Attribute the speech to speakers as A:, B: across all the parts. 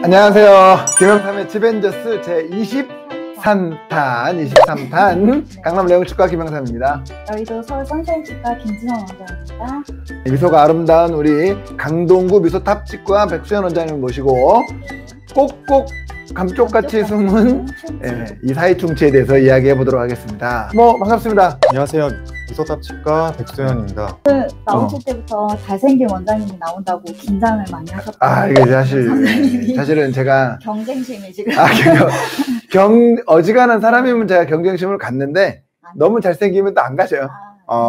A: 안녕하세요. 김영삼의 지벤저스 제23탄 강남 레옹치과 김영삼입니다.
B: 여의도 서울 선샤인치과 김진원 원장입니다.
A: 미소가 아름다운 우리 강동구 미소탑치과 백수연 원장님을 모시고 꼭꼭 감쪽같이 숨은 이사이충치에 대해서 이야기해 보도록 하겠습니다. 반갑습니다.
C: 안녕하세요. 미소탑치과 백수연입니다.
B: 나오실 때부터 잘생긴 원장님이 나온다고 긴장을 많이 하셨거든요.
A: 이게 사실은 제가
B: 경쟁심이 지금
A: 어지간한 사람이면 제가 경쟁심을 갖는데 너무 잘생기면 또 안 가져요.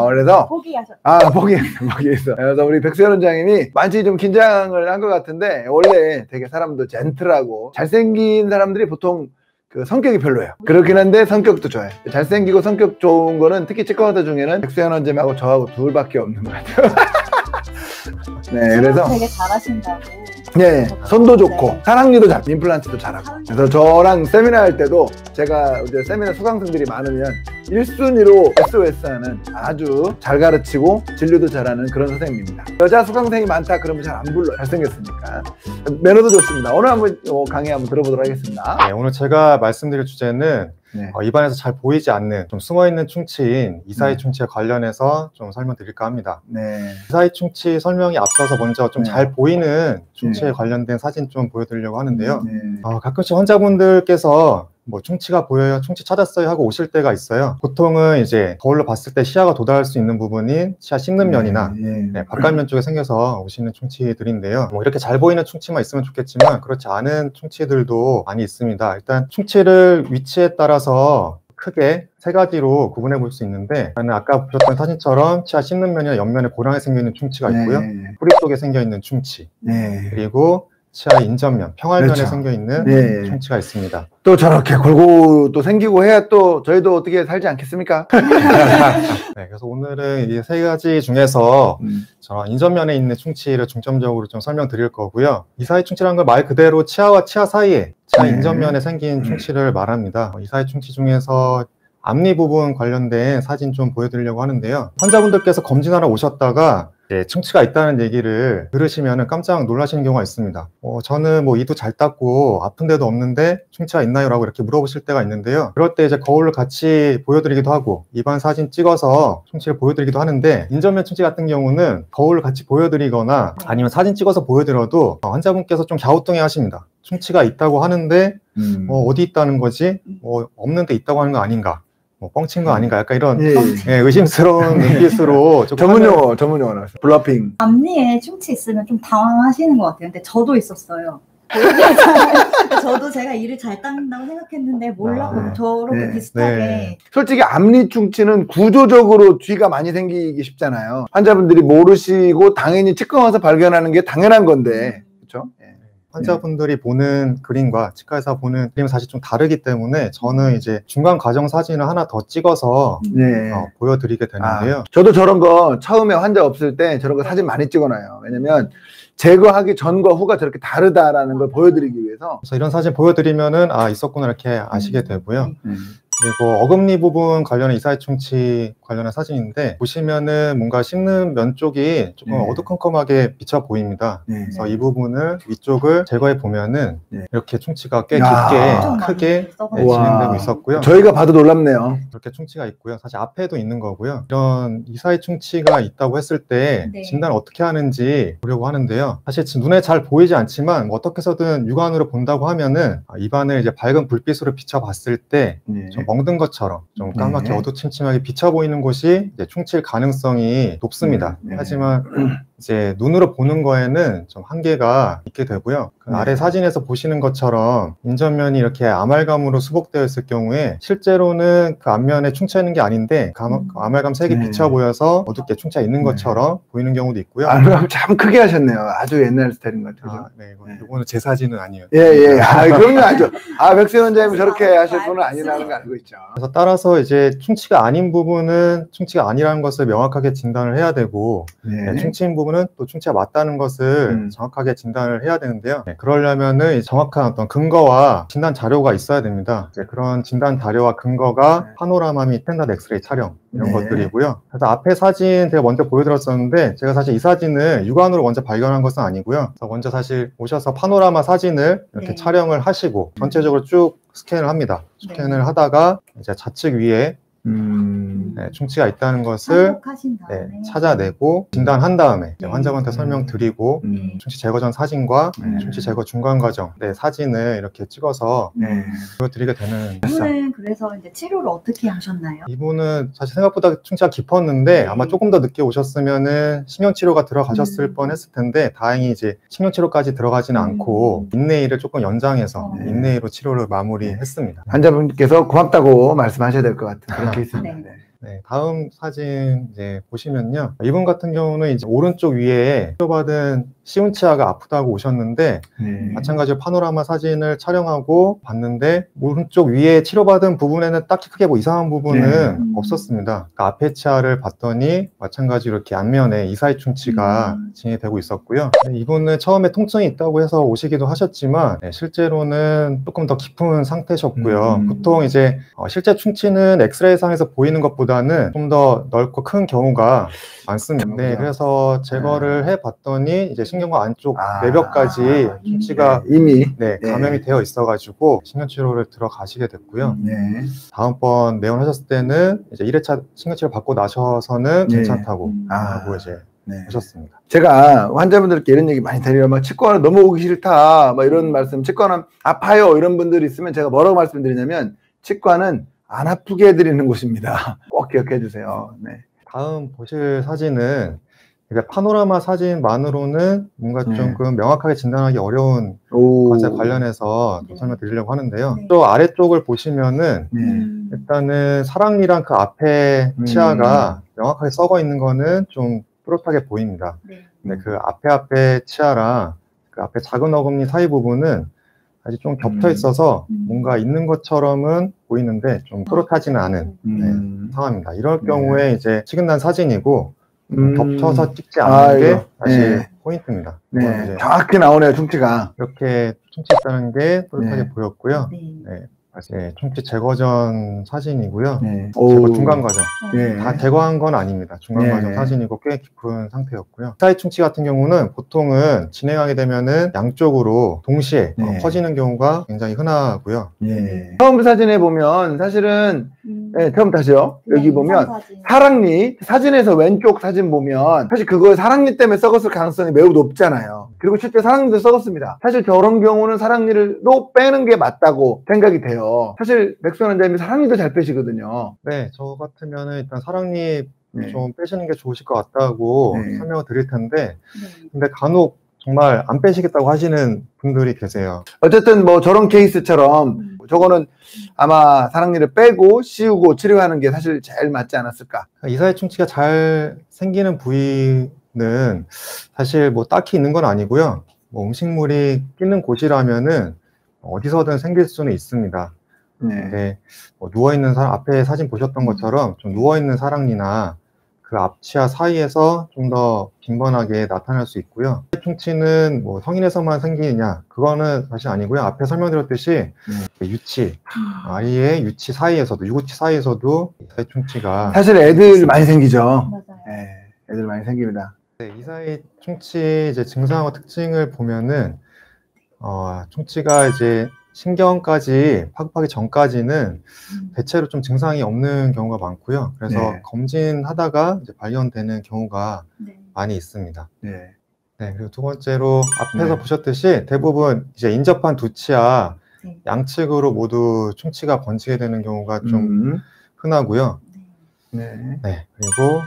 A: 그래서
B: 포기하셨죠?
A: 포기했어. 그래서 우리 백수연 원장님이 많이 좀 긴장을 한 것 같은데 원래 되게 사람도 젠틀하고 잘생긴 사람들이 보통 그 성격이 별로예요. 그렇긴 한데 성격도 좋아요. 잘생기고 성격 좋은 거는 특히 치과 의사 중에는 백수연 원장님하고 저하고 둘밖에 없는 것 같아요. 네, 그래서
B: 되게 잘하신다고.
A: 네, 손도 좋고 사랑니도 잘, 임플란트도 잘하고. 그래서 저랑 세미나 할 때도 제가 이제 세미나 수강생들이 많으면 1순위로 SOS하는 아주 잘 가르치고 진료도 잘하는 그런 선생님입니다. 여자 수강생이 많다 그러면 잘 안 불러요. 잘생겼으니까. 매너도 좋습니다. 오늘 한번 강의 한번 들어보도록 하겠습니다.
C: 네, 오늘 제가 말씀드릴 주제는 입안에서 잘 보이지 않는 좀 숨어있는 충치인 이사이충치에 관련해서 좀 설명드릴까 합니다. 이사이충치 설명이 앞서서 먼저 좀 잘 보이는 충치에 관련된 사진 좀 보여드리려고 하는데요. 가끔씩 환자분들께서 충치가 보여요, 충치 찾았어요 하고 오실 때가 있어요. 보통은 이제 거울로 봤을 때 시야가 도달할 수 있는 부분인 시야 씹는 면이나 바깥면 쪽에 생겨서 오시는 충치들인데요. 이렇게 잘 보이는 충치만 있으면 좋겠지만 그렇지 않은 충치들도 많이 있습니다. 일단 충치를 위치에 따라서 크게 세 가지로 구분해 볼 수 있는데, 아까 보셨던 사진처럼 치아 씹는 면이나 옆면에 고랑에 생겨 있는 충치가 있고요. 뿌리 쪽에 생겨 있는 충치, 그리고 치아 인전면, 평활면에 생겨 있는 충치가 있습니다.
A: 또 저렇게 골고 또 생기고 해야 또 저희도 어떻게 살지 않겠습니까?
C: 그래서 오늘은 이 세 가지 중에서 저런 인전면에 있는 충치를 중점적으로 좀 설명드릴 거고요. 이사이 충치라는 걸 말 그대로 치아와 치아 사이에, 치아 인전면에 생긴 충치를 말합니다. 이사이 충치 중에서 앞니 부분 관련된 사진 좀 보여드리려고 하는데요. 환자분들께서 검진하러 오셨다가 충치가 있다는 얘기를 들으시면 깜짝 놀라시는 경우가 있습니다. 저는 이도 잘 닦고 아픈 데도 없는데 충치가 있나요? 라고 이렇게 물어보실 때가 있는데요. 그럴 때 이제 거울을 같이 보여드리기도 하고 입안 사진 찍어서 충치를 보여드리기도 하는데, 인전면 충치 같은 경우는 거울을 같이 보여드리거나 아니면 사진 찍어서 보여드려도 환자분께서 좀 갸우뚱해 하십니다. 충치가 있다고 하는데 어디 있다는 거지? 없는데 있다고 하는 거 아닌가? 뻥친 거 아닌가? 약간 이런 의심스러운 눈빛으로
A: 전문용어 나왔어요. 블러핑.
B: 앞니에 충치 있으면 좀 당황하시는 것 같아요. 근데 저도 있었어요. 저도 제가 일을 잘 닦는다고 생각했는데 몰라고 저렇게 비슷하게.
A: 솔직히 앞니 충치는 구조적으로 뒤가 많이 생기기 쉽잖아요. 환자분들이 모르시고 당연히 치과 와서 발견하는 게 당연한 건데, 그렇죠?
C: 환자분들이 보는 그림과 치과에서 보는 그림은 사실 좀 다르기 때문에 저는 이제 중간 과정 사진을 하나 더 찍어서 보여드리게 되는데요.
A: 저도 저런 거 처음에 환자 없을 때 저런 거 사진 많이 찍어놔요. 왜냐면 제거하기 전과 후가 저렇게 다르다라는 걸 보여드리기 위해서.
C: 그래서 이런 사진 보여드리면은 있었구나 이렇게 아시게 되고요. 그리고 어금니 부분 관련한 이사이충치 관련한 사진인데, 보시면은 뭔가 씹는 면 쪽이 조금 어두컴컴하게 비쳐 보입니다. 그래서 이 부분을, 위쪽을 제거해 보면은 이렇게 충치가 꽤 깊게 크게 진행되고 있었고요.
A: 저희가 봐도 놀랍네요.
C: 이렇게 충치가 있고요. 사실 앞에도 있는 거고요. 이런 이사이충치가 있다고 했을 때 진단을 어떻게 하는지 보려고 하는데요. 사실 눈에 잘 보이지 않지만 어떻게 해서든 육안으로 본다고 하면은 입안을 이제 밝은 불빛으로 비춰 봤을 때 좀 멍든 것처럼 좀 까맣게 어두침침하게 비쳐 보이는 곳이 이제 충치일 가능성이 높습니다. 하지만 이제 눈으로 보는 거에는 좀 한계가 있게 되고요. 그 아래 사진에서 보시는 것처럼 인전면이 이렇게 아말감으로 수복되어 있을 경우에 실제로는 그 앞면에 충치가 있는 게 아닌데 아말감 색이 비쳐 보여서 어둡게 충치가 있는 것처럼 보이는 경우도 있고요.
A: 참 크게 하셨네요. 아주 옛날 스타일인 것 같아요.
C: 이거는 제 사진은 아니에요.
A: 그럼요. 아주. 백수연 원장님 저렇게 하실 분은 아니라는 거 알고 있죠.
C: 그래서 따라서 이제 충치가 아닌 부분은 충치가 아니라는 것을 명확하게 진단을 해야 되고, 충치인 부분 부분은 또 충치가 맞다는 것을 정확하게 진단을 해야 되는데요. 그러려면은 정확한 어떤 근거와 진단 자료가 있어야 됩니다. 그런 진단 자료와 근거가 파노라마 및 스탠다드 엑스레이 촬영 이런 것들이고요. 그래서 앞에 사진 제가 먼저 보여드렸었는데 제가 사실 이 사진을 육안으로 먼저 발견한 것은 아니고요. 그래서 먼저 사실 오셔서 파노라마 사진을 이렇게 촬영을 하시고 전체적으로 쭉 스캔을 합니다. 스캔을 하다가 이제 좌측 위에 충치가 있다는 것을 찾아내고 진단한 다음에 환자분한테 설명드리고 충치 제거 전 사진과 충치 제거 중간 과정 사진을 이렇게 찍어서 보여드리게 되는.
B: 이분은 그래서 이제 치료를 어떻게 하셨나요?
C: 이분은 사실 생각보다 충치가 깊었는데 아마 조금 더 늦게 오셨으면은 신경치료가 들어가셨을 뻔했을 텐데 다행히 이제 신경치료까지 들어가지는 않고 인내일을 조금 연장해서 인내일로 치료를 마무리했습니다.
A: 환자분께서 고맙다고 말씀하셔야 될 것 같은 그런 케이스입니다.
C: 네, 다음 사진 이제 보시면요. 이분 같은 경우는 이제 오른쪽 위에 치료받은 시운치아가 아프다고 오셨는데 마찬가지로 파노라마 사진을 촬영하고 봤는데 오른쪽 위에 치료받은 부분에는 딱히 크게 뭐 이상한 부분은 없었습니다. 그러니까 앞에 치아를 봤더니 마찬가지로 이렇게 안면에 이사이 충치가 진행되고 있었고요. 이분은 처음에 통증이 있다고 해서 오시기도 하셨지만 실제로는 조금 더 깊은 상태셨고요. 보통 이제 실제 충치는 엑스레이상에서 보이는 것보다는 좀 더 넓고 큰 경우가 많습니다. 네, 그래서 제거를 해봤더니 이제 신경과 안쪽 내벽까지 충치가 이미 감염이 되어 있어가지고 신경치료를 들어가시게 됐고요. 다음번 내원하셨을 때는 이제 1회차 신경치료 받고 나셔서는 괜찮다고 하고 이제 하셨습니다.
A: 제가 환자분들께 이런 얘기 많이 드려요. 막 치과는 넘어오기 싫다, 막 이런 말씀, 치과는 아파요 이런 분들이 있으면 제가 뭐라고 말씀드리냐면 치과는 안 아프게 해드리는 곳입니다. 꼭 기억해 주세요.
C: 다음 보실 사진은 파노라마 사진만으로는 뭔가 조금 명확하게 진단하기 어려운 것에 관련해서 설명드리려고 하는데요. 또 아래쪽을 보시면은 일단은 사랑니랑 그 앞에 치아가 명확하게 썩어 있는 거는 좀 뚜렷하게 보입니다. 근데 그 앞에 치아랑 그 앞에 작은 어금니 사이 부분은 아직 좀 겹쳐 있어서 뭔가 있는 것처럼은 보이는데 좀 뚜렷하지는 않은 상황입니다. 이럴 경우에 이제 찍은단 사진이고 겹쳐서 찍지 않는 게 사실 포인트입니다.
A: 정확히 나오네요, 충치가.
C: 이렇게 충치 있다는 게 뚜렷하게 보였고요. 충치 제거 전 사진이고요. 제거 중간 과정. 다 제거한 건 아닙니다. 중간 과정 사진이고 꽤 깊은 상태였고요. 이사이 충치 같은 경우는 보통은 진행하게 되면은 양쪽으로 동시에 퍼지는 경우가 굉장히 흔하고요.
A: 처음 사진에 보면 사실은 처음 다시요. 여기 보면 사랑니 사진에서 왼쪽 사진 보면 사실 그거 사랑니 때문에 썩었을 가능성이 매우 높잖아요. 그리고 실제 사랑니도 썩었습니다. 사실 저런 경우는 사랑니를 또 빼는 게 맞다고 생각이 돼요. 사실 백수원 원장님이 사랑니도 잘 빼시거든요.
C: 네, 저 같으면은 일단 사랑니 좀 빼시는 게 좋으실 것 같다고 설명을 드릴 텐데 근데 간혹 정말 안 빼시겠다고 하시는 분들이 계세요.
A: 어쨌든 뭐 저런 케이스처럼 저거는 아마 사랑니를 빼고 씌우고 치료하는 게 사실 제일 맞지 않았을까.
C: 이사이 충치가 잘 생기는 부위는 사실 뭐 딱히 있는 건 아니고요. 뭐 음식물이 끼는 곳이라면은 어디서든 생길 수는 있습니다. 근데 뭐 누워있는 사람, 앞에 사진 보셨던 것처럼 좀 누워있는 사랑니나 그 앞치아 사이에서 좀 더 빈번하게 나타날 수 있고요. 충치는 뭐 성인에서만 생기느냐 그거는 사실 아니고요. 앞에 설명드렸듯이 유치, 아이의 유치 사이에서도 유구치 사이에서도 이사이 충치가
A: 사실 애들 많이 생기죠. 맞아요. 애들 많이 생깁니다.
C: 이사이 충치 이제 증상과 특징을 보면은 충치가 이제 신경까지 파급하기 전까지는 대체로 좀 증상이 없는 경우가 많고요. 그래서 검진하다가 이제 발견되는 경우가 많이 있습니다. 그리고 두 번째로 앞에서 보셨듯이 대부분 이제 인접한 두 치아 양측으로 모두 충치가 번지게 되는 경우가 좀 흔하고요. 그리고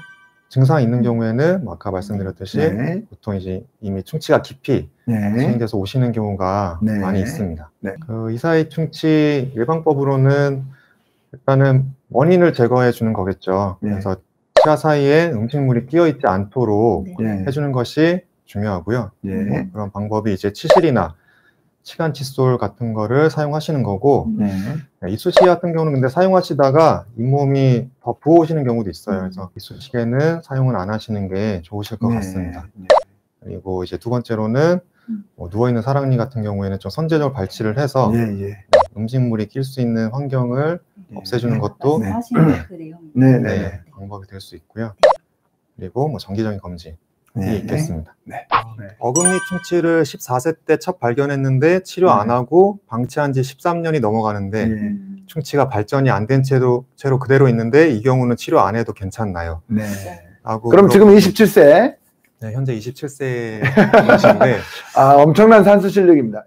C: 증상이 있는 경우에는 아까 말씀드렸듯이 보통 이제 이미 충치가 깊이 진행돼서 오시는 경우가 많이 있습니다. 그 이사이 충치 예방법으로는 일단은 원인을 제거해 주는 거겠죠. 그래서 치아 사이에 음식물이 끼어 있지 않도록 해주는 것이 중요하고요. 그런 방법이 이제 치실이나 치간 칫솔 같은 거를 사용하시는 거고,
A: 네.
C: 이쑤시개 같은 경우는 근데 사용하시다가 잇몸이 더 부어오시는 경우도 있어요. 그래서 이쑤시개는 사용을 안 하시는 게 좋으실 것 같습니다. 그리고 이제 두 번째로는 누워있는 사랑니 같은 경우에는 좀 선제적으로 발치를 해서 음식물이 낄 수 있는 환경을 없애주는 것도
B: 말씀하시는 그 내용.
C: 네, 방법이 될 수 있고요. 그리고 뭐 정기적인 검진이 있겠습니다. 어금니 충치를 14세 때 첫 발견했는데 치료 안 하고 방치한 지 13년이 넘어가는데 충치가 발전이 안 된 채로 그대로 있는데 이 경우는 치료 안 해도 괜찮나요?
A: 그럼 지금 27세?
C: 네, 현재 27세이신데
A: 엄청난 산수 실력입니다.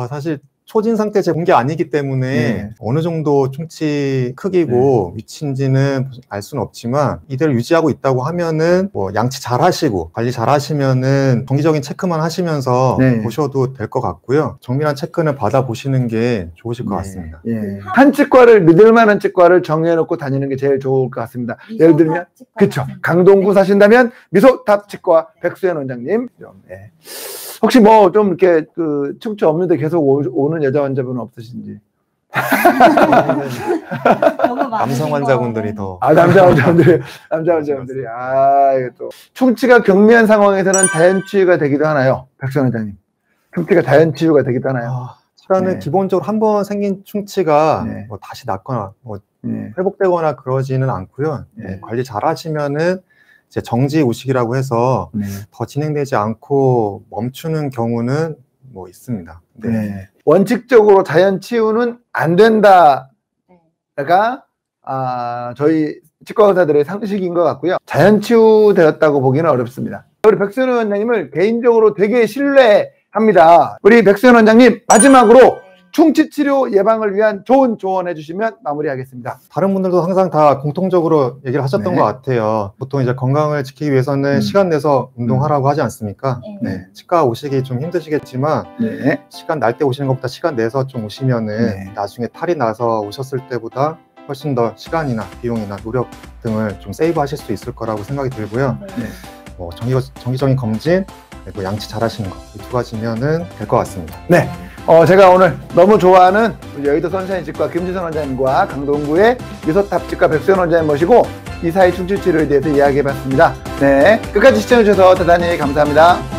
C: 사실 초진 상태 본 게 아니기 때문에 어느 정도 충치 크기고 위치인지는 알 수는 없지만 이대로 유지하고 있다고 하면은 뭐 양치 잘 하시고 관리 잘 하시면은 정기적인 체크만 하시면서 보셔도 될 것 같고요. 정밀한 체크는 받아보시는 게 좋으실 것 같습니다.
A: 한 치과를 믿을 만한 치과를 정해놓고 다니는 게 제일 좋을 것 같습니다. 예를 들면 그쵸, 강동구 사신다면 미소탑 치과 백수연 원장님. 혹시 뭐 좀 이렇게 그 충치 없는데 계속 오는 여자 환자분은 없으신지?
C: 남성 환자분들이 더.
A: 남자 환자분들이. 이거 또. 충치가 경미한 상황에서는 다연 치유가 되기도 하나요? 백수연 원장님. 충치가 다연 치유가 되기도 하나요?
C: 치과는 기본적으로 한번 생긴 충치가 뭐 다시 낫거나 뭐 회복되거나 그러지는 않고요. 관리 잘 하시면은 이제 정지 우식이라고 해서 더 진행되지 않고 멈추는 경우는 뭐 있습니다.
A: 원칙적으로 자연 치유는 안 된다가 저희 치과 의사들의 상식인 것 같고요. 자연 치유되었다고 보기는 어렵습니다. 우리 백수연 원장님을 개인적으로 되게 신뢰합니다. 우리 백수연 원장님 마지막으로 충치 치료 예방을 위한 좋은 조언 해주시면 마무리하겠습니다.
C: 다른 분들도 항상 다 공통적으로 얘기를 하셨던 것 같아요. 보통 이제 건강을 지키기 위해서는 시간 내서 운동하라고 하지 않습니까? 치과 오시기 좀 힘드시겠지만 시간 날 때 오시는 것보다 시간 내서 좀 오시면은 나중에 탈이 나서 오셨을 때보다 훨씬 더 시간이나 비용이나 노력 등을 좀 세이브 하실 수 있을 거라고 생각이 들고요. 뭐 정기적인 검진 그리고 양치 잘 하시는 거 이 두 가지면은 될 것 같습니다.
A: 제가 오늘 너무 좋아하는 여의도 선샤인 치과 김지선 원장님과 강동구의 미소탑 치과 백수연 원장님 모시고 이사의 충치 치료에 대해서 이야기해봤습니다. 끝까지 시청해주셔서 대단히 감사합니다.